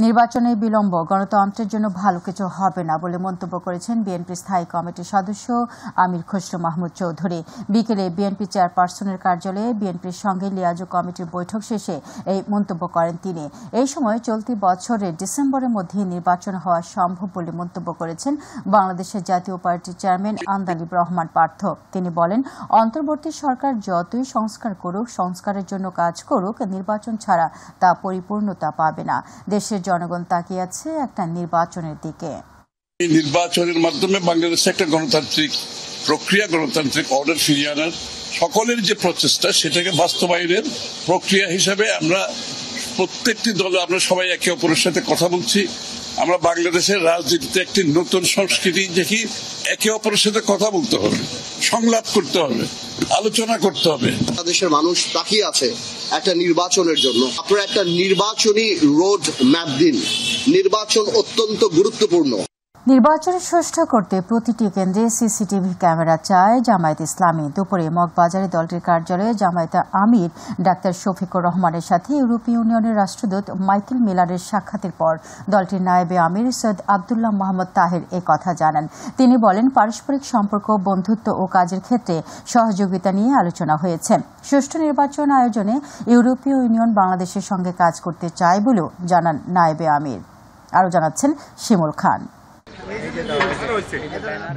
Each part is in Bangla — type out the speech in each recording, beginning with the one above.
নির্বাচনে বিলম্ব গণতন্ত্রের জন্য ভালো কিছু হবে না বলে মন্তব্য করেছেন বিএনপি স্থায়ী কমিটির সদস্য আমির খসরু মাহমুদ চৌধুরী। বিকেলে বিএনপি চেয়ারপারসনের কার্যালয়ে বিএনপির সঙ্গে লিয়াজো কমিটির বৈঠক শেষে এই মন্তব্য করেন তিনি। এই সময় চলতি বছরের ডিসেম্বরের মধ্যে নির্বাচন হওয়া সম্ভব বলে মন্তব্য করেছেন বাংলাদেশের জাতীয় পার্টির চেয়ারম্যান আন্দালিব রহমান পার্থ। তিনি বলেন, অন্তর্বর্তী সরকার যতই সংস্কার করুক, সংস্কারের জন্য কাজ করুক, নির্বাচন ছাড়া তা পরিপূর্ণতা পাবে না। দেশের জনগণ তাকিয়ে আছে একটা নির্বাচনের দিকে। এই নির্বাচনের মাধ্যমে বাংলাদেশে একটা গণতান্ত্রিক প্রক্রিয়া, গণতান্ত্রিক অর্ডার ফিরিয়ে আনার সকলের যে প্রচেষ্টা, সেটাকে বাস্তবায়নের প্রক্রিয়া হিসাবে আমরা প্রত্যেকটি দলে আমরা সবাই একে অপরের সাথে কথা বলছি। আমরা বাংলাদেশের রাজনীতিতে একটি নতুন সংস্কৃতি দেখি, একে অপরের সাথে কথা বলতে হবে, সংলাপ করতে হবে, আলোচনা করতে হবে। বাংলাদেশের মানুষ তাকিয়ে আছে একটা নির্বাচনের জন্য। আপনারা একটা নির্বাচনী রোড ম্যাপ দিন। নির্বাচন অত্যন্ত গুরুত্বপূর্ণ। নির্বাচন সুষ্ঠু করতে প্রতিটি কেন্দ্রে সিসিটিভি ক্যামেরা চায় জামায়াত ইসলামী। দুপুরে মগবাজারে দলটির কার্যালয়ে জামায়াতের আমির ডাক্তার শফিকুর রহমানের সাথে ইউরোপীয় ইউনিয়নের রাষ্ট্রদূত মাইকেল মিলারের সাক্ষাতের পর দলটির নায়েবে আমির সৈয়দ আবদুল্লাহ মোহাম্মদ তাহের এ কথা জানান। তিনি বলেন, পারস্পরিক সম্পর্ক, বন্ধুত্ব ও কাজের ক্ষেত্রে সহযোগিতা নিয়ে আলোচনা হয়েছে। সুষ্ঠু নির্বাচন আয়োজনে ইউরোপীয় ইউনিয়ন বাংলাদেশের সঙ্গে কাজ করতে চায় বলেও জানান নায়েবে আমির। আরও জানাচ্ছেন শিমুল খান।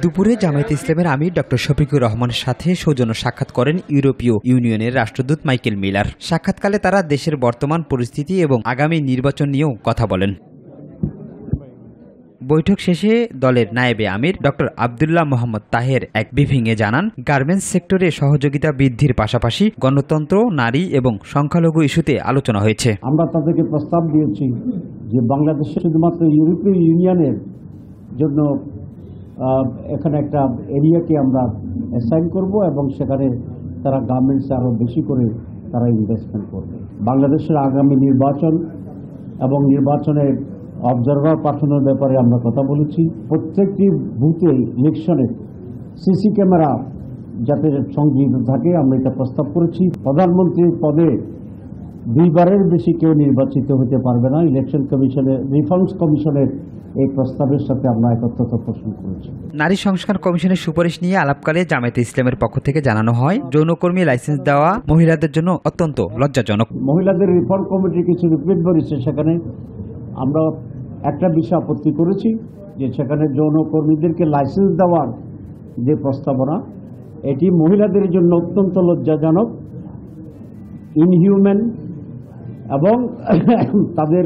দুপুরে জামায়াতে ইসলামের আমির ডক্টর শফিকুর রহমানের সাথে সৌজন্য সাক্ষাৎ করেন ইউরোপীয় ইউনিয়নের রাষ্ট্রদূত মাইকেল মিলার। সাক্ষাৎকালে তারা দেশের বর্তমান পরিস্থিতি এবং আগামী নির্বাচন নিয়েও কথা বলেন। বৈঠক শেষে দলের নায়েবে আমির ডক্টর আবদুল্লাহ মোহাম্মদ তাহের এক ব্রিফিংয়ে জানান, গার্মেন্টস সেক্টরে সহযোগিতা বৃদ্ধির পাশাপাশি গণতন্ত্র, নারী এবং সংখ্যালঘু ইস্যুতে আলোচনা হয়েছে। আমরা তাদেরকে প্রস্তাব দিয়েছি যে বাংলাদেশে শুধুমাত্র ইউরোপীয় ইউনিয়নের জন্য এখানে একটা এরিয়াকে আমরা অ্যাসাইন করব এবং সেখানে তারা গার্মেন্টসে আরও বেশি করে তারা ইনভেস্টমেন্ট করবে। বাংলাদেশের আগামী নির্বাচন এবং নির্বাচনের অবজারভার পাঠানোর ব্যাপারে আমরা কথা বলেছি। প্রত্যেকটি বুথে ইলেকশনে সিসি ক্যামেরা যাতে সংযুক্ত থাকে আমরা এটা প্রস্তাব করেছি। প্রধানমন্ত্রীর পদে দুইবারের বেশি কেউ নির্বাচিত হতে পারবে না। ইলেকশন কমিশনের, রিফর্মস কমিশনের এই প্রস্তাবের সাথে আমরা একত্রতা পোষণ করেছি। নারী সংস্কার কমিশনের সুপারিশ নিয়ে আলাপকালে জামায়াতে ইসলামের পক্ষ থেকে জানানো হয়, যৌনকর্মী লাইসেন্স দেওয়া মহিলাদের জন্য অত্যন্ত লজ্জাজনক। মহিলাদের রিফর্ম কমিটির কিছু রিপোর্ট বেরিয়েছে, সেখানে আমরা একটা বিষয় আপত্তি করেছি যে সেখানে যৌনকর্মীদেরকে লাইসেন্স দেওয়ার যে প্রস্তাবনা, এটি মহিলাদের জন্য অত্যন্ত লজ্জাজনক, ইনহিউম্যান এবং তাদের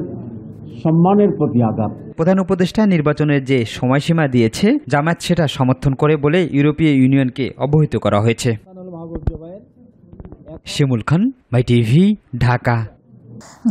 সম্মানের প্রতি আঘাত। প্রধান উপদেষ্টা নির্বাচনের যে সময়সীমা দিয়েছে, জামায়াত সেটা সমর্থন করে বলে ইউরোপীয় ইউনিয়নকে অবহিত করা হয়েছে। শিমুল খান, মাই টিভি, ঢাকা।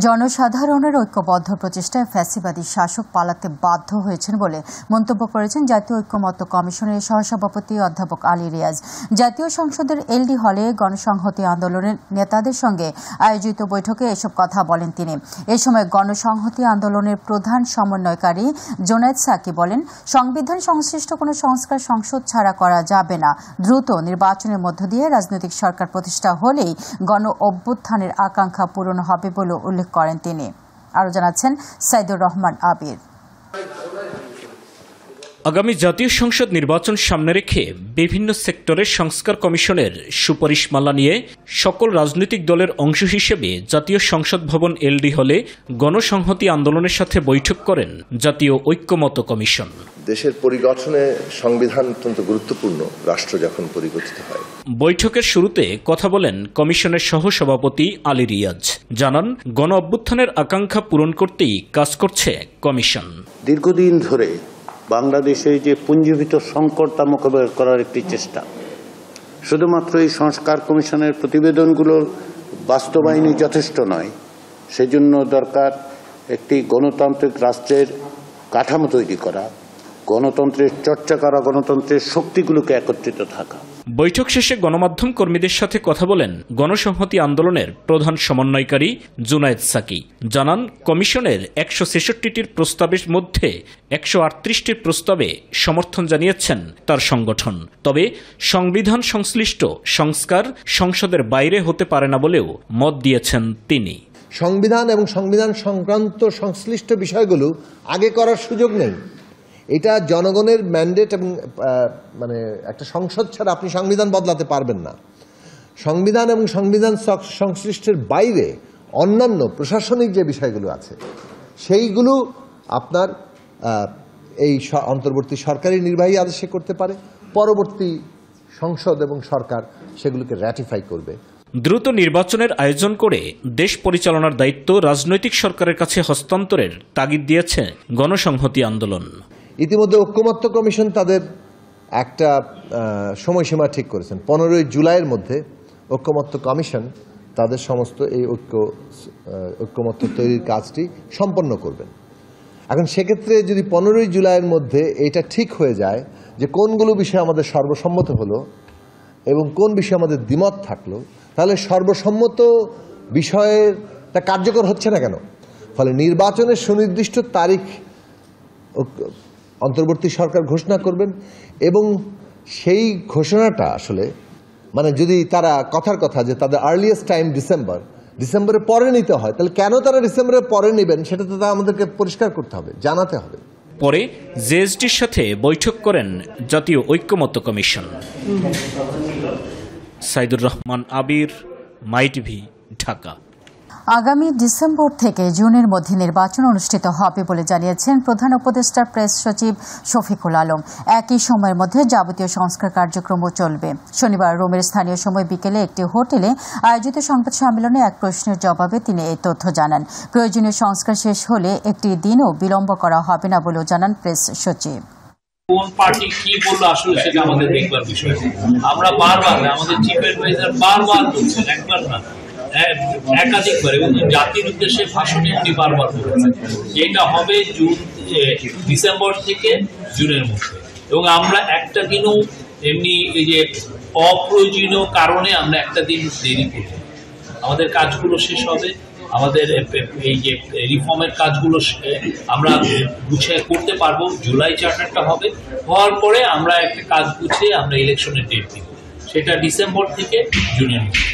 জনসাধারণের ঐক্যবদ্ধ প্রচেষ্টায় ফ্যাসিবাদী শাসক পালাতে বাধ্য হয়েছেন বলে মন্তব্য করেছেন জাতীয় ঐক্যমত্য কমিশনের সহসভাপতি অধ্যাপক আলী রিয়াজ। জাতীয় সংসদের এলডি হলে গণসংহতি আন্দোলনের নেতাদের সঙ্গে আয়োজিত বৈঠকে এসব কথা বলেন তিনি। এ সময় গণসংহতি আন্দোলনের প্রধান সমন্বয়কারী জুনায়েদ সাকি বলেন, সংবিধান সংশ্লিষ্ট কোনো সংস্কার সংসদ ছাড়া করা যাবে না। দ্রুত নির্বাচনের মধ্য দিয়ে রাজনৈতিক সরকার প্রতিষ্ঠা হলেই গণ অভ্যুত্থানের আকাঙ্ক্ষা পূরণ হবে বলে উল্লেখ করেন তিনি। আরও জানাচ্ছেন সাইদুর রহমান আবির। আগামী জাতীয় সংসদ নির্বাচন সামনে রেখে বিভিন্ন সেক্টরের সংস্কার কমিশনের সুপারিশমালা নিয়ে সকল রাজনৈতিক দলের অংশ হিসেবে জাতীয় সংসদ ভবন এলডি হলে গণসংহতি আন্দোলনের সাথে বৈঠক করেন জাতীয় ঐক্যমত্য কমিশন। দেশের পরিগঠনে সংবিধান অত্যন্ত গুরুত্বপূর্ণ, রাষ্ট্র যখন পরিগঠিত হয়। বৈঠকের শুরুতে কথা বলেন কমিশনের সহসভাপতি আলী রিয়াজ। জানান, গণ অভ্যুত্থানের আকাঙ্ক্ষা পূরণ করতেই কাজ করছে কমিশন। দীর্ঘদিন ধরে বাংলাদেশে যে পুঞ্জীভূত সংকট তা মোকাবেলা করার একটি চেষ্টা, শুধুমাত্র এই সংস্কার কমিশনের প্রতিবেদনগুলোর বাস্তবায়নই যথেষ্ট নয়। সেজন্য দরকার একটি গণতান্ত্রিক রাষ্ট্রের কাঠামো তৈরি করা, গণতন্ত্রের চর্চা করা, গণতন্ত্রের শক্তিগুলোকে একত্রিত থাকা। বৈঠক শেষে গণমাধ্যম কর্মীদের সাথে কথা বলেন গণসংহতি আন্দোলনের প্রধান সমন্বয়কারী জুনায়েদ সাকি। জানান, কমিশনের ১৬৬টির প্রস্তাবের মধ্যে ১৩৮টির প্রস্তাবে সমর্থন জানিয়েছেন তার সংগঠন। তবে সংবিধান সংশ্লিষ্ট সংস্কার সংসদের বাইরে হতে পারে না বলেও মত দিয়েছেন তিনি। সংবিধান এবং সংবিধান সংক্রান্ত সংশ্লিষ্ট বিষয়গুলো আগে করার সুযোগ নেই। এটা জনগণের ম্যান্ডেট এবং মানে একটা সংসদ ছাড়া আপনি সংবিধান বদলাতে পারবেন না। সংবিধান এবং সংবিধান সংশ্লিষ্টের বাইরে অন্যান্য প্রশাসনিক যে বিষয়গুলো আছে সেইগুলো আপনার এই অন্তর্বর্তী সরকারি নির্বাহী আদেশে করতে পারে, পরবর্তী সংসদ এবং সরকার সেগুলোকে র্যাটিফাই করবে। দ্রুত নির্বাচনের আয়োজন করে দেশ পরিচালনার দায়িত্ব রাজনৈতিক সরকারের কাছে হস্তান্তরের তাগিদ দিয়েছে গণসংহতি আন্দোলন। ইতিমধ্যে ঐক্যমত্য কমিশন তাদের একটা সময়সীমা ঠিক করেছেন। 15ই জুলাইয়ের মধ্যে ঐক্যমত্য কমিশন তাদের সমস্ত এই ঐক্যমত্য তৈরির কাজটি সম্পন্ন করবেন। এখন সেক্ষেত্রে যদি 15ই জুলাইয়ের মধ্যে এটা ঠিক হয়ে যায় যে কোনগুলো বিষয় আমাদের সর্বসম্মত হলো এবং কোন বিষয়ে আমাদের দ্বিমত থাকলো, তাহলে সর্বসম্মত বিষয়েরটা কার্যকর হচ্ছে না কেন? ফলে নির্বাচনের সুনির্দিষ্ট তারিখ অন্তর্বর্তী সরকার ঘোষণা করবেন এবং সেই ঘোষণাটা আসলে মানে যদি তারা কথার কথা যে তাদের আর্লিয়েস্ট টাইম ডিসেম্বরের পরে নিতে হয়, তাহলে কেন তারা ডিসেম্বরের পরে নেবেন সেটা তো আমাদেরকে পরিষ্কার করতে হবে, জানাতে হবে। পরে জেএসডির সাথে বৈঠক করেন জাতীয় ঐক্যমত্য কমিশন। সাইদুর রহমান আবির, মাই টিভি, ঢাকা। আগামী ডিসেম্বর থেকে জুনের মধ্যে নির্বাচন অনুষ্ঠিত হবে বলে জানিয়েছেন প্রধান উপদেষ্টার প্রেস সচিব শফিকুল আলম। একই সময়ের মধ্যে যাবতীয় সংস্কার কার্যক্রমও চলবে। শনিবার রোমের স্থানীয় সময় বিকেলে একটি হোটেলে আয়োজিত সংবাদ সম্মেলনে এক প্রশ্নের জবাবে তিনি এই তথ্য জানান। প্রয়োজনীয় সংস্কার শেষ হলে একটি দিনও বিলম্ব করা হবে না বলেও জানান প্রেস সচিব। কোন পার্টি কি বললো আসলে সেটা আমাদের দেখবার বিষয়। আমরা বারবার আমাদের চিফ অ্যাডভাইজার বারবার বলছেন, একবার না একাধিকবার, এবং জাতির উদ্দেশ্যে ভাষণে উনি বারবার বলেছেন যে এটা হবে ডিসেম্বর থেকে জুনের মধ্যে। এবং আমরা একটা দিনও এমনি এই যে অপ্রয়োজনীয় কারণে আমরা একটা দিন দেরি করব। আমাদের কাজগুলো শেষ হবে, আমাদের এই যে রিফর্মের কাজগুলো আমরা গুছিয়ে করতে পারবো। জুলাই চার্টারটা হবে, হওয়ার পরে আমরা একটা কাজ গুছিয়ে আমরা ইলেকশনের ডেট দিব, সেটা ডিসেম্বর থেকে জুনের মধ্যে।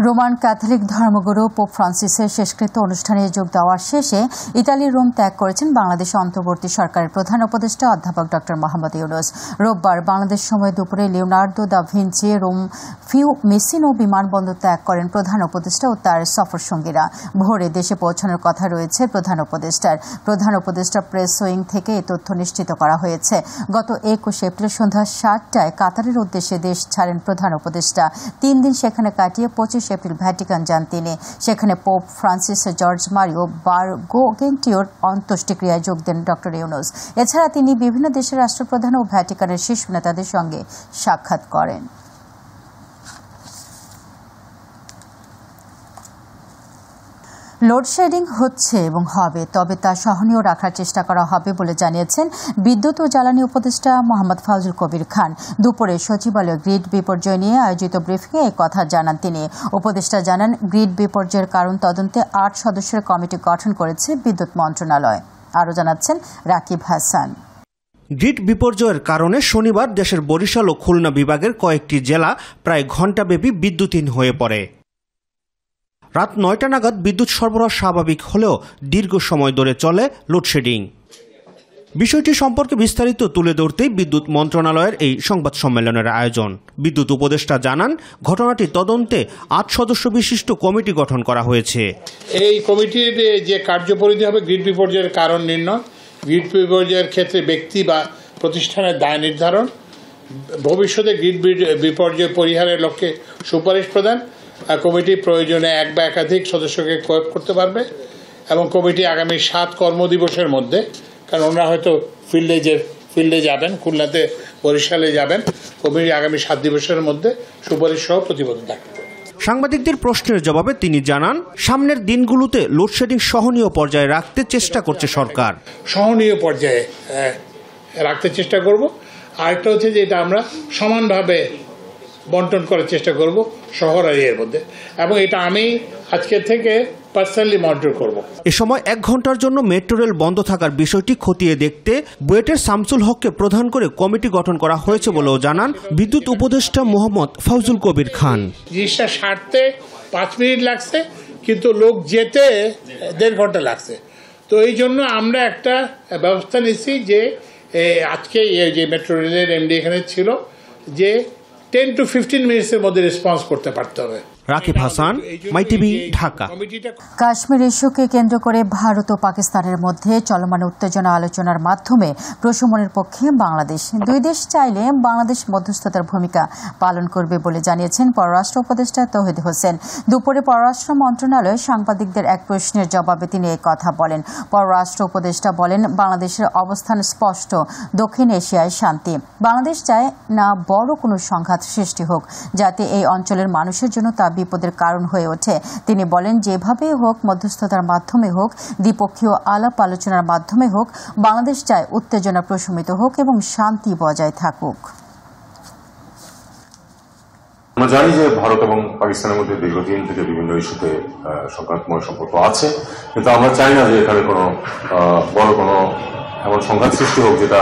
রোমান ক্যাথলিক ধর্মগুরু পোপ ফ্রান্সিসের শেষকৃত্য অনুষ্ঠানে যোগ দেওয়ার শেষে ইতালির রোম ত্যাগ করেছেন বাংলাদেশ অন্তর্বর্তী সরকারের প্রধান উপদেষ্টা অধ্যাপক ডক্টর মোহাম্মদ ইউনূস। রোববার বাংলাদেশ সময় দুপুরে লিওনার্দো দা ভিঞ্চি রোম ফিউমিসিনো বিমানবন্দর ত্যাগ করেন প্রধান উপদেষ্টা ও তার সফর সঙ্গীরা। ভোরে দেশে পৌঁছানোর কথা রয়েছে প্রধান উপদেষ্টার। প্রধান উপদেষ্টা প্রেস উইং থেকে এই তথ্য নিশ্চিত করা হয়েছে। গত 21 এপ্রিল সন্ধ্যা 7টায় কাতারের উদ্দেশ্যে দেশ ছাড়েন প্রধান উপদেষ্টা। 3 দিন সেখানে কাটিয়ে 25 এপ্রিল ভ্যাটিকান যান তিনি। সেখানে পোপ ফ্রান্সিস জর্জ মারিও বারগোগেন্টিওর অন্ত্যেষ্টিক্রিয়ায় যোগ দেন ডক্টর ইউনূস। এছাড়া তিনি বিভিন্ন দেশের রাষ্ট্রপ্রধান ও ভ্যাটিকানের শীর্ষ নেতাদের সঙ্গে সাক্ষাৎ করেন। লোডশেডিং হচ্ছে এবং হবে, তবে তা সহনীয় রাখার চেষ্টা করা হবে বলে জানিয়েছেন বিদ্যুৎ ও জ্বালানি উপদেষ্টা মোহাম্মদ ফাউজুল কবির খান। দুপুরে সচিবালয়ে গ্রিড বিপর্যয় নিয়ে আয়োজিত ব্রিফিংয়ে এই কথা জানান তিনি। উপদেষ্টা জানান, গ্রিড বিপর্যয়ের কারণ তদন্তে 8 সদস্যের কমিটি গঠন করেছে বিদ্যুৎ মন্ত্রণালয়। আরও জানাচ্ছেন রাকিব হাসান। গ্রিড বিপর্যয়ের কারণে শনিবার দেশের বরিশাল ও খুলনা বিভাগের কয়েকটি জেলা প্রায় ঘণ্টাব্যাপী বিদ্যুৎহীন হয়ে পড়ে। রাত 9টা নাগাদ বিদ্যুৎ সরবরাহ স্বাভাবিক হলেও দীর্ঘ সময় ধরে চলে লোডশেডিং। বিষয়টি সম্পর্কে বিস্তারিত তুলে ধরতেই বিদ্যুৎ মন্ত্রণালয়ের এই সংবাদ সম্মেলনের আয়োজন। বিদ্যুৎ উপদেষ্টা জানান, ঘটনাটি তদন্তে 8 সদস্য বিশিষ্ট কমিটি গঠন করা হয়েছে। এই কমিটির যে কার্যপরিধি হবে গ্রিড বিপর্যয়ের কারণ নির্ণয়, গ্রিড বিপর্যয়ের ক্ষেত্রে ব্যক্তি বা প্রতিষ্ঠানের দায় নির্ধারণ, ভবিষ্যতে গ্রিড বিপর্যয় পরিহারের লক্ষ্যে সুপারিশ প্রদান। কমিটি প্রয়োজনে এক বা একাধিক সদস্যকে প্রয়োগ করতে পারবে এবং কমিটি আগামী 7 কর্মদিবসের মধ্যে, কারণ ওনারা হয়তো ফিল্ডে যাবেন, খুলনাতে বরিশালে যাবেন, কমিটি আগামী 7 দিবসের মধ্যে সুপারিশ সহ প্রতিবেদন দাখিল করবে। সাংবাদিকদের প্রশ্নের জবাবে তিনি জানান, সামনের দিনগুলোতে লোডশেডিং সহনীয় পর্যায়ে রাখতে চেষ্টা করছে সরকার। সহনীয় পর্যায়ে রাখতে চেষ্টা করব। আরেকটা হচ্ছে যে এটা আমরা সমানভাবে বন্টন করার চেষ্টা করব শহর আর এর মধ্যে, এবং এটা আমি আজকের থেকে পার্সোনালি মনিটর করব। এ সময় 1 ঘন্টার জন্য মেট্রো রেল বন্ধ থাকার বিষয়টি খতিয়ে দেখতে বুয়েটের শামসুল হককে প্রধান করে কমিটি গঠন করা হয়েছে বলেও জানান বিদ্যুৎ উপদেষ্টা মোহাম্মদ ফাউজুল কবির খান। জিনিসটা সারতে 5 মিনিট লাগছে, কিন্তু লোক যেতে 1.5 ঘন্টা লাগছে। তো এই জন্য আমরা একটা ব্যবস্থা নিচ্ছি যে আজকে যে মেট্রো রেলের এমডি এখানে ছিল যে 10 to 15 মিনিটসের মধ্যে রেসপন্স করতে পারতে হবে। রাকিব হাসান, মাই টিভি, ঢাকা। কাশ্মীর ইস্যুকে কেন্দ্র করে ভারত ও পাকিস্তানের মধ্যে চলমান উত্তেজনা আলোচনার মাধ্যমে প্রশমনের পক্ষে বাংলাদেশ। দুই দেশ চাইলে বাংলাদেশ মধ্যস্থতার ভূমিকা পালন করবে বলে জানিয়েছেন পররাষ্ট্র উপদেষ্টা তৌহিদ হোসেন। দুপুরে পররাষ্ট্র মন্ত্রণালয়ে সাংবাদিকদের এক প্রশ্নের জবাবে তিনি এই কথা বলেন। পররাষ্ট্র উপদেষ্টা বলেন, বাংলাদেশের অবস্থান স্পষ্ট, দক্ষিণ এশিয়ায় শান্তি। বাংলাদেশ চায় না বড় কোনো সংঘাত সৃষ্টি হোক, যাতে এই অঞ্চলের মানুষের জন্য তা বিপদের কারণ হয়ে ওঠে। তিনি বলেন, যেভাবেই হোক, মধ্যস্থতার মাধ্যমে হোক, দ্বিপক্ষীয় আলাপ আলোচনার মাধ্যমে হোক, বাংলাদেশ চায় উত্তেজনা প্রশমিত হোক এবং শান্তি বজায় থাকুক। আমরা জানি যে ভারত এবং পাকিস্তানের মধ্যে দীর্ঘদিন থেকে বিভিন্ন ইস্যুতে সংঘাতময় সম্পর্ক আছে, কিন্তু আমরা চাই না যে এখানে কোনো বড় কোনো এমন সংঘাত সৃষ্টি হোক যেটা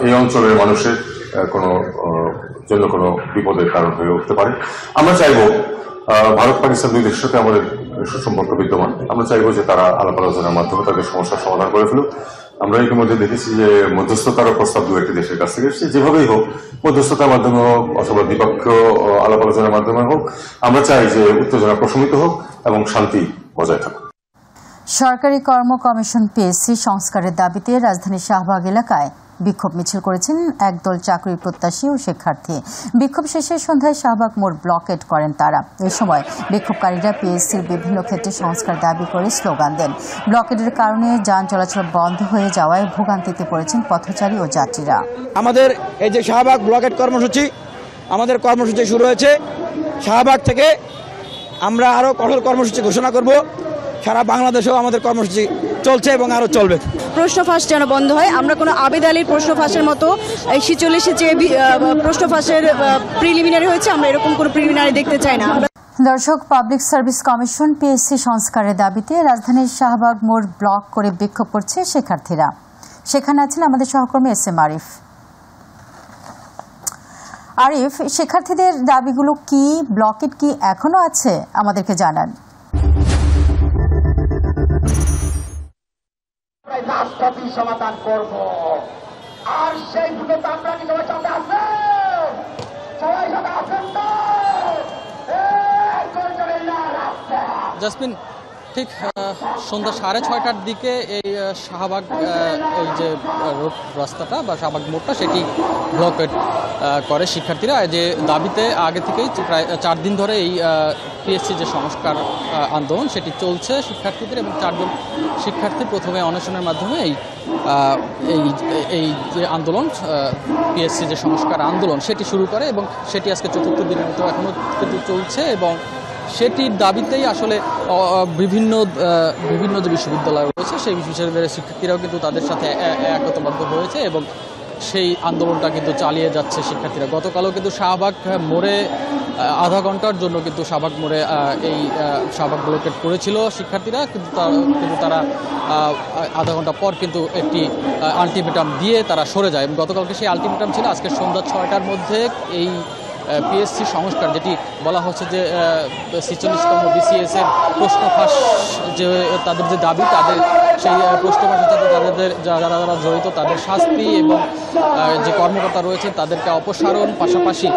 এই অঞ্চলের মানুষের জন্য কোনো বিপদের কারণ হয়ে উঠতে পারে। আমরা চাইব, ভারত পাকিস্তান দুই দেশের সাথে আমাদের সুসম্পর্ক বিদ্যমান, আমরা চাইব যে তারা আলাপ আলোচনার মাধ্যমে তাদের সমস্যার সমাধান করে ফেলুক। আমরা ইতিমধ্যে দেখেছি যে মধ্যস্থতার প্রস্তাব দু একটি দেশের কাছ থেকে এসেছে। যেভাবেই হোক, মধ্যস্থতার মাধ্যমে হোক অথবা দ্বিপক্ষীয় আলাপ আলোচনার মাধ্যমে হোক, আমরা চাই যে উত্তেজনা প্রশমিত হোক এবং শান্তি বজায় থাকুক। সরকারি কর্ম কমিশন পিএসসি সংস্কারের দাবিতে রাজধানীর শাহবাগ এলাকায় বিক্ষোভ মিছিল করেছেন একদল চাকরি প্রত্যাশী ও শিক্ষার্থী। বিক্ষোভ শেষে সন্ধ্যায় শাহবাগ মোড় ব্লকেট করেন তারা। এ সময় বিক্ষোভকারীরা পিএসসির বিভিন্ন ক্ষেত্রে সংস্কার দাবি করে স্লোগান দেন। ব্লকেটের কারণে যান চলাচল বন্ধ হয়ে যাওয়ায় ভোগান্তিতে পড়েছেন পথচারী ও যাত্রীরা। আমাদের এই যে শাহবাগ ব্লকেট কর্মসূচি, আমাদের কর্মসূচি শুরু হয়েছে। শাহবাগ থেকে আমরা আরও কঠোর কর্মসূচি ঘোষণা করব। সারা বাংলাদেশেও আমাদের কর্মসূচি চলছে এবং আরও চলবে। প্রশ্ন ফাঁস যেন বন্ধ হয়। আমরা কোনো আবেদ আলীর প্রশ্ন ফাঁসের মতো এই 46 যে প্রশ্ন ফাঁসের প্রিলিমিনারি হয়েছে, আমরা এরকম কোনো প্রিলিমিনারি দেখতে চাই না। দর্শক, পাবলিক সার্ভিস কমিশন পিএসসি সংস্কারের দাবিতে রাজধানীর শাহবাগ মোড় ব্লক করে বিক্ষোভ করছে শিক্ষার্থীরা। সেখানে আছেন আমাদের সহকর্মী SM আরিফ। আরিফ, শিক্ষার্থীদের দাবিগুলো কি, ব্লকেট কি এখনো আছে, আমাদেরকে জানান। সমাধান করব, আর সেই দুটো আমরা কি সবাই সাথে আছে, সবাই সাথে আছেন তো? জাসমিন, ঠিক সন্ধ্যা 6:30টার দিকে এই শাহবাগ এই যে রোড রাস্তাটা বা শাহবাগ মোড়টা সেটি ব্লকেট করে শিক্ষার্থীরা। যে দাবিতে আগে থেকেই প্রায় 4 দিন ধরে এই পিএসসি যে সংস্কার আন্দোলন সেটি চলছে শিক্ষার্থীদের, এবং 4 জন শিক্ষার্থী প্রথমে অনশনের মাধ্যমে এই যে আন্দোলন পিএসসি যে সংস্কার আন্দোলন সেটি শুরু করে, এবং সেটি আজকে 4র্থ দিনের মতো এখনও কিন্তু চলছে। এবং সেটির দাবিতেই আসলে বিভিন্ন যে বিশ্ববিদ্যালয় রয়েছে সেই বিশ্ববিদ্যালয়ের শিক্ষার্থীরাও কিন্তু তাদের সাথে একতাবদ্ধ হয়েছে এবং সেই আন্দোলনটা কিন্তু চালিয়ে যাচ্ছে শিক্ষার্থীরা। গতকালও কিন্তু শাহবাগ মোড়ে আধা ঘন্টার জন্য কিন্তু শাহবাগ মোড়ে এই শাহবাগ ব্লকেট করেছিল শিক্ষার্থীরা, কিন্তু তারা আধা ঘন্টা পর কিন্তু একটি আলটিমেটাম দিয়ে তারা সরে যায়। এবং গতকালকে সেই আলটিমেটাম ছিল আজকে সন্ধ্যা 6টার মধ্যে এই পিএসসি সংস্কার, যেটি বলা হচ্ছে যে 46তম BCS এর প্রশ্ন ফাঁস, যে তাদের যে দাবি, তাদের সেই প্রশ্ন ফাঁসের সাথে তাদের যারা জড়িত তাদের শাস্তি এবং যে কর্মকর্তা রয়েছে তাদেরকে অপসারণ, পাশাপাশি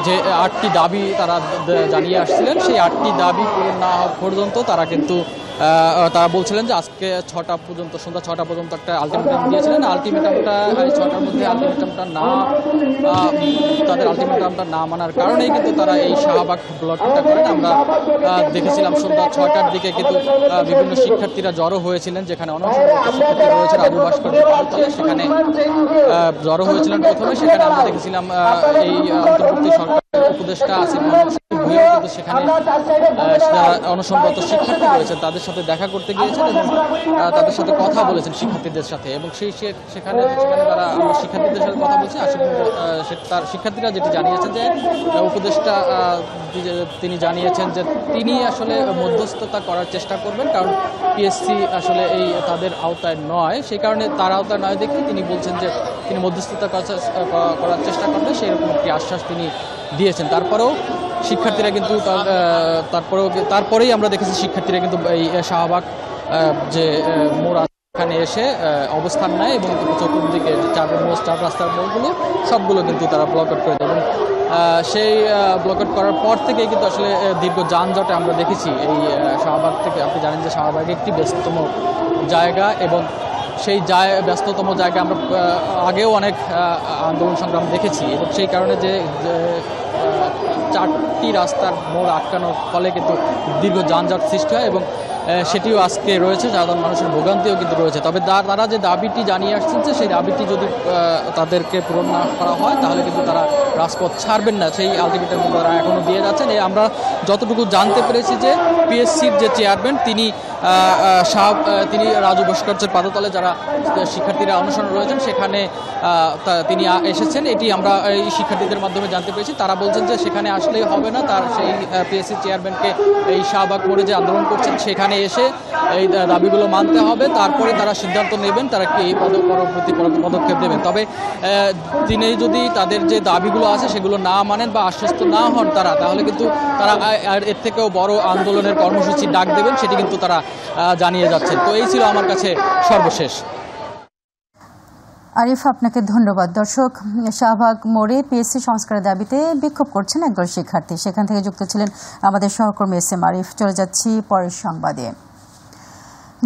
যে 8টি দাবি তারা জানিয়ে আসছিলেন, সেই 8টি দাবি পূরণ না হওয়া পর্যন্ত তারা কিন্তু তারা বলছিলেন যে আজকে 6টা পর্যন্ত, সন্ধ্যা 6টা পর্যন্ত একটা আলটিমেটাম দিয়েছিলেন। আলটিমেটামটা 6টার মধ্যে তাদের আলটিমেটামটা না মানার কারণেই কিন্তু তারা এই শাহবাগ ব্লকটা করেন। আমরা দেখেছিলাম সন্ধ্যা 6টার দিকে কিন্তু বিভিন্ন শিক্ষার্থীরা জড়ো হয়েছিলেন, যেখানে অনশনরত শিক্ষার্থী রয়েছে আবু ভাস্কর পার্কে, সেখানে জড়ো হয়েছিলেন প্রথমে। সেখানে আমরা দেখেছিলাম এই অন্তর্বর্তী সরকার উপদেষ্টা আসিফ মাহমুদ ভুঁইয়া কিন্তু সেখানে অনশনরত শিক্ষার্থী রয়েছেন তাদের সাথে দেখা করতে গিয়েছেন এবং তাদের সাথে কথা বলেছেন শিক্ষার্থীদের সাথে। এবং সেখানে তারা আমরা শিক্ষার্থীদের সাথে কথা বলছি। তার শিক্ষার্থীরা যেটি জানিয়েছেন যে উপদেষ্টা তিনি জানিয়েছেন যে তিনি আসলে মধ্যস্থতা করার চেষ্টা করবেন, কারণ পিএসসি আসলে এই তাদের আওতায় নয়, সেই কারণে তার আওতায় নয় দেখে তিনি বলছেন যে তিনি মধ্যস্থতা করার চেষ্টা করবেন, সেই রকম একটি আশ্বাস তিনি দিয়েছেন। তারপরেও শিক্ষার্থীরা কিন্তু তারপরেই আমরা দেখেছি শিক্ষার্থীরা কিন্তু এই শাহবাগ যে মোড় এখানে এসে অবস্থান নেয় এবং চতুর্দিকে চার রাস্তার মোড়গুলো সবগুলো কিন্তু তারা ব্লক আউট করে দেয় এবং সেই ব্লক আউট করার পর থেকেই কিন্তু আসলে দীর্ঘ যানজটে আমরা দেখেছি এই শাহবাগ থেকে। আপনি জানেন যে শাহবাগ একটি ব্যস্ততম জায়গা এবং সেই ব্যস্ততম জায়গা আমরা আগেও অনেক আন্দোলন সংগ্রাম দেখেছি এবং সেই কারণে যে 4টি রাস্তার মোড় আটকানোর ফলে কিন্তু দীর্ঘ যানজট সৃষ্টি হয় এবং সেটিও আজকে রয়েছে, সাধারণ মানুষের ভোগান্তিও কিন্তু রয়েছে। তবে তারা যে দাবিটি জানিয়ে আসছেন যে সেই দাবিটি যদি তাদেরকে পূরণ না করা হয় তাহলে কিন্তু তারা রাজপথ ছাড়বেন না, সেই আলটিমেটাম তারা এখনও দিয়ে যাচ্ছেন। আমরা যতটুকু জানতে পেরেছি যে পিএসসির যে চেয়ারম্যান তিনি রাজু ভাস্কর্যের পাদতলে যারা শিক্ষার্থীরা অনুসরণ রয়েছেন সেখানে তিনি এসেছেন, এটি আমরা এই শিক্ষার্থীদের মাধ্যমে জানতে পেরেছি। তারা বলছেন যে সেখানে আসলেই হবে না, তার সেই পিএসসি চেয়ারম্যানকে এই শাহবাগ মোড়ে যে আন্দোলন করছেন সেখানে এসে এই দাবিগুলো মানতে হবে, তারপরে তারা সিদ্ধান্ত নেবেন তারা কি পরবর্তী পদক্ষেপ দেবেন। তবে তিনি যদি তাদের যে দাবিগুলো আছে সেগুলো না মানেন বা আশ্বস্ত না হন তাহলে কিন্তু তারা এর থেকেও বড় আন্দোলনের কর্মসূচি ডাক দেবেন, সেটি কিন্তু তারা জানিয়ে যাচ্ছেন। তো এই ছিল আমার কাছে সর্বশেষ। আরিফ, আপনাকে ধন্যবাদ। দর্শক, শাহবাগ মোড়ে পিএসসি সংস্কারের দাবিতে বিক্ষোভ করছেন একদল শিক্ষার্থী, সেখান থেকে যুক্ত ছিলেন আমাদের সহকর্মী এস এম আরিফ। চলে যাচ্ছি পরের সংবাদে।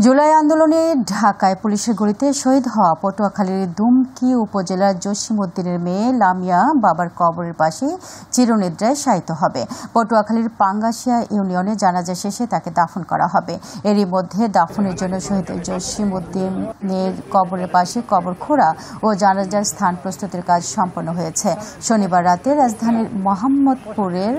জুলাই আন্দোলনে ঢাকায় পুলিশের গুলিতে শহীদ হওয়া পটুয়াখালীর দুমকি উপজেলার জসিমউদ্দিনের মেয়ে লামিয়া বাবার কবরের পাশে চিরনিদ্রায় শায়িত হবে। পটুয়াখালীর পাঙ্গাশিয়া ইউনিয়নে জানাজা শেষে তাকে দাফন করা হবে। এরই মধ্যে দাফনের জন্য শহীদ জসিমউদ্দিনের কবরের পাশে কবর খোঁড়া ও জানাজার স্থান প্রস্তুতির কাজ সম্পন্ন হয়েছে। শনিবার রাতে রাজধানীর মোহাম্মদপুরের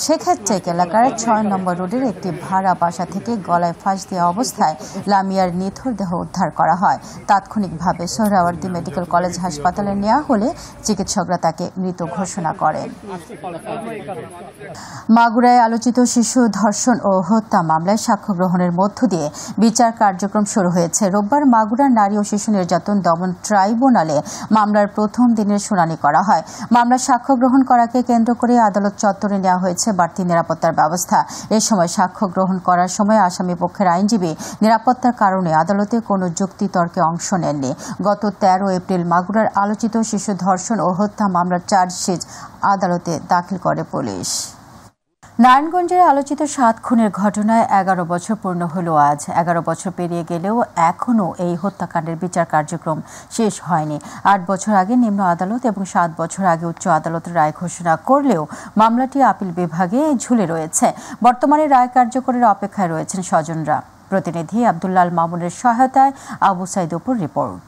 শেখেরচেক এলাকার 6 নম্বর রোডের একটি ভাড়া বাসা থেকে গলায় ফাঁস দেওয়া অবস্থায় লামিয়ার নিথর দেহ উদ্ধার করা হয়। তাৎক্ষণিকভাবে সোহরাওয়ার্দী মেডিকেল কলেজ হাসপাতালে নেওয়া হলে চিকিৎসকরা তাকে মৃত ঘোষণা করেন। মাগুরায় আলোচিত শিশু ধর্ষণ ও হত্যা মামলায় সাক্ষ্য গ্রহণের মধ্য দিয়ে বিচার কার্যক্রম শুরু হয়েছে। রোববার মাগুরার নারী ও শিশু নির্যাতন দমন ট্রাইব্যুনালে মামলার প্রথম দিনের শুনানি করা হয়। মামলার সাক্ষ্য গ্রহণ করাকে কেন্দ্র করে আদালত চত্বরে নেওয়া হয়েছে বাড়তি নিরাপত্তার ব্যবস্থা। এ সময় সাক্ষ্য গ্রহণ করার সময় আসামি পক্ষের আইনজীবী নিরাপত্তার কারণে আদালতে কোনো যুক্তিতর্কে অংশ নেননি। গত 13 এপ্রিল মাগুরার আলোচিত শিশু ধর্ষণ ও হত্যা মামলার চার্জশিট আদালতে দাখিল করে পুলিশ। নারায়ণগঞ্জের আলোচিত 7 খুনের ঘটনায় 11 বছর পূর্ণ হলো আজ। 11 বছর পেরিয়ে গেলেও এখনও এই হত্যাকাণ্ডের বিচার কার্যক্রম শেষ হয়নি। 8 বছর আগে নিম্ন আদালত এবং 7 বছর আগে উচ্চ আদালত রায় ঘোষণা করলেও মামলাটি আপিল বিভাগে ঝুলে রয়েছে। বর্তমানে রায় কার্যকরের অপেক্ষায় রয়েছেন স্বজনরা। প্রতিনিধি আব্দুল্লাল মামুনের সহায়তায় আবু সাইদ অপুর রিপোর্ট।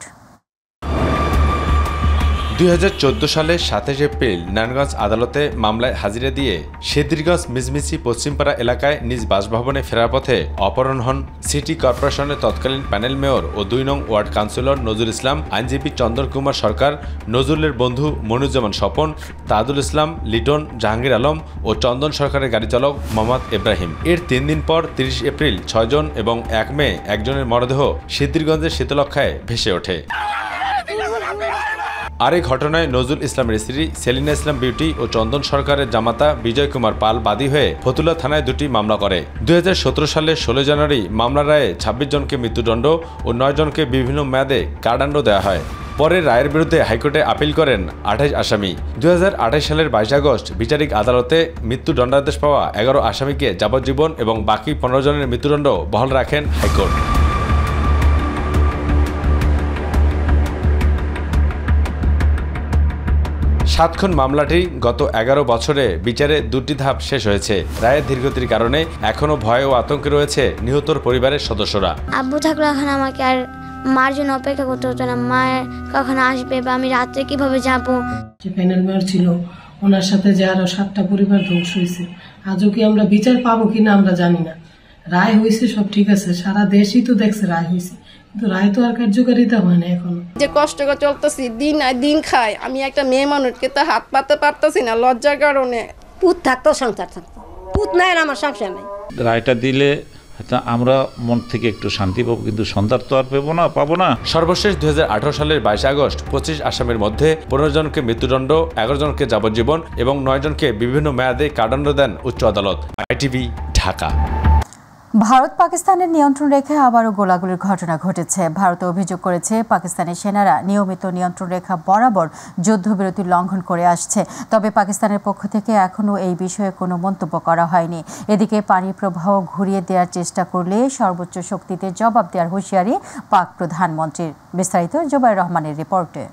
2014 সালের 27 এপ্রিল নারায়ণগঞ্জ আদালতে মামলায় হাজিরা দিয়ে সেদিরগঞ্জ মিজমিছি পশ্চিমপাড়া এলাকায় নিজ বাসভবনে ফেরার পথে অপহরণ হন সিটি কর্পোরেশনের তৎকালীন প্যানেল মেয়র ও 2 নং ওয়ার্ড কাউন্সিলর নজরুল ইসলাম, আইনজীবী চন্দন কুমার সরকার, নজরুলের বন্ধু মনিরুজ্জামান স্বপন, তাজুল ইসলাম, লিটন, জাহাঙ্গীর আলম ও চন্দন সরকারের গাড়ি চালক মোহাম্মদ ইব্রাহিম। এর 3 দিন পর 30 এপ্রিল 6 জন এবং 1 মে একজনের মরদেহ সেদিরগঞ্জের শীতলক্ষায় ভেসে ওঠে। আর এই ঘটনায় নজরুল ইসলামের স্ত্রী সেলিনা ইসলাম বিউটি ও চন্দন সরকারের জামাতা বিজয় কুমার পাল বাদী হয়ে ফতুল্লা থানায় 2টি মামলা করে। 2017 সালের 16 জানুয়ারি মামলার রায়ে 26 জনকে মৃত্যুদণ্ড ও 9 জনকে বিভিন্ন মেয়াদে কারাদণ্ড দেওয়া হয়। পরে রায়ের বিরুদ্ধে হাইকোর্টে আপিল করেন 28 আসামি। 2028 সালের 22 আগস্ট বিচারিক আদালতে মৃত্যুদণ্ডাদেশ পাওয়া 11 আসামিকে যাবজ্জীবন এবং বাকি 15 জনের মৃত্যুদণ্ড বহাল রাখেন হাইকোর্ট। 7 খুন মামলাটি গত 11 বছরে বিচারে 2টি ধাপ শেষ হয়েছে। রায়ের ধীরগতির কারণে এখনো ভয় ও আতঙ্কে রয়েছে নিহতর পরিবারের সদস্যরা। আব্বু থাকলে এখন আমাকে আর মার জন্য অপেক্ষা করতে হতো না, মা কখন আসবে বা আমি রাত্রে কিভাবে যাবো। যে প্যানেল মেয়র ছিল ওনার সাথে যে আরো 7টা পরিবার ধ্বংস হয়েছে, আজও কি আমরা বিচার পাবো কিনা আমরা জানি না। রায় হয়েছে সব ঠিক আছে, সারা দেশই তো দেখছে রায় হয়েছে, কিন্তু রায় তো আর কার্যকারিতা হয় না। এখন যে কষ্ট করে চলতেছি, দিন আর দিন খাই, আমি একটা মেয়ে মানুষকে তো হাত পাতে পারতেছি না লজ্জার কারণে। পুত থাকতো সংসার থাকতো, পুত নাই আর আমার সংসার নাই। রায়টা দিলে তা আমরা মন থেকে একটু শান্তি পাবো, কিন্তু সন্ধ্যার তো আর পাবো না। সর্বশেষ 2018 সালের 22 আগস্ট 25 আসামির মধ্যে 15 জনকে মৃত্যুদণ্ড, 11 জনকে যাবজ্জীবন এবং 9 জনকে বিভিন্ন মেয়াদে কারাদণ্ড দেন উচ্চ আদালত। ITV, ঢাকা। ভারত পাকিস্তানের নিয়ন্ত্রণ রেখে আবারও গোলাগুলির ঘটনা ঘটেছে। ভারত অভিযোগ করেছে পাকিস্তানি সেনারা নিয়মিত নিয়ন্ত্রণ রেখা বরাবর যুদ্ধবিরতি লঙ্ঘন করে আসছে। তবে পাকিস্তানের পক্ষ থেকে এখনও এই বিষয়ে কোনো মন্তব্য করা হয়নি। এদিকে পানির প্রবাহ ঘুরিয়ে দেওয়ার চেষ্টা করলে সর্বোচ্চ শক্তিতে জবাব দেওয়ার হুঁশিয়ারি পাক প্রধানমন্ত্রীর। বিস্তারিত জুবাইর রহমানের রিপোর্টে।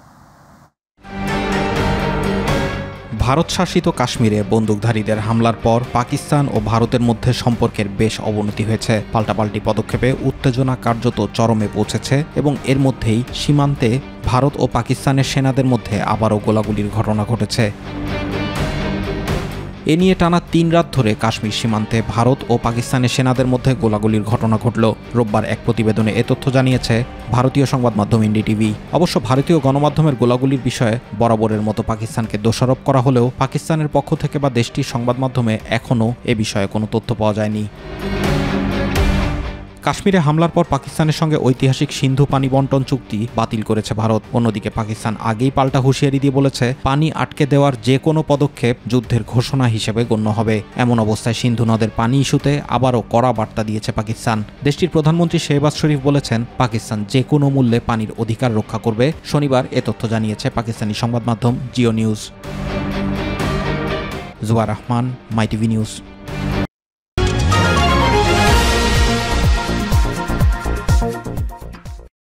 ভারত শাসিত কাশ্মীরে বন্দুকধারীদের হামলার পর পাকিস্তান ও ভারতের মধ্যে সম্পর্কের বেশ অবনতি হয়েছে। পাল্টাপাল্টি পদক্ষেপে উত্তেজনা কার্যত চরমে পৌঁছেছে এবং এর মধ্যেই সীমান্তে ভারত ও পাকিস্তানের সেনাদের মধ্যে আবারও গোলাগুলির ঘটনা ঘটেছে। এ নিয়ে টানা 3 রাত ধরে কাশ্মীর সীমান্তে ভারত ও পাকিস্তানের সেনাদের মধ্যে গোলাগুলির ঘটনা ঘটল। রোববার এক প্রতিবেদনে এ তথ্য জানিয়েছে ভারতীয় সংবাদ মাধ্যম NDTV। অবশ্য ভারতীয় গণমাধ্যমের গোলাগুলির বিষয়ে বরাবরের মতো পাকিস্তানকে দোষারোপ করা হলেও পাকিস্তানের পক্ষ থেকে বা দেশটির সংবাদ মাধ্যমে এখনও এ বিষয়ে কোনো তথ্য পাওয়া যায়নি। কাশ্মীরে হামলার পর পাকিস্তানের সঙ্গে ঐতিহাসিক সিন্ধু পানি বন্টন চুক্তি বাতিল করেছে ভারত। অন্যদিকে পাকিস্তান আগেই পাল্টা হুঁশিয়ারি দিয়ে বলেছে পানি আটকে দেওয়ার যে কোনো পদক্ষেপ যুদ্ধের ঘোষণা হিসেবে গণ্য হবে। এমন অবস্থায় সিন্ধু নদের পানি ইস্যুতে আবারও কড়া বার্তা দিয়েছে পাকিস্তান। দেশটির প্রধানমন্ত্রী শেহবাজ শরীফ বলেছেন পাকিস্তান যে কোনো মূল্যে পানির অধিকার রক্ষা করবে। শনিবার এ তথ্য জানিয়েছে পাকিস্তানি সংবাদ মাধ্যম জিও নিউজ। জুবাইর রহমান, মাই টিভি নিউজ।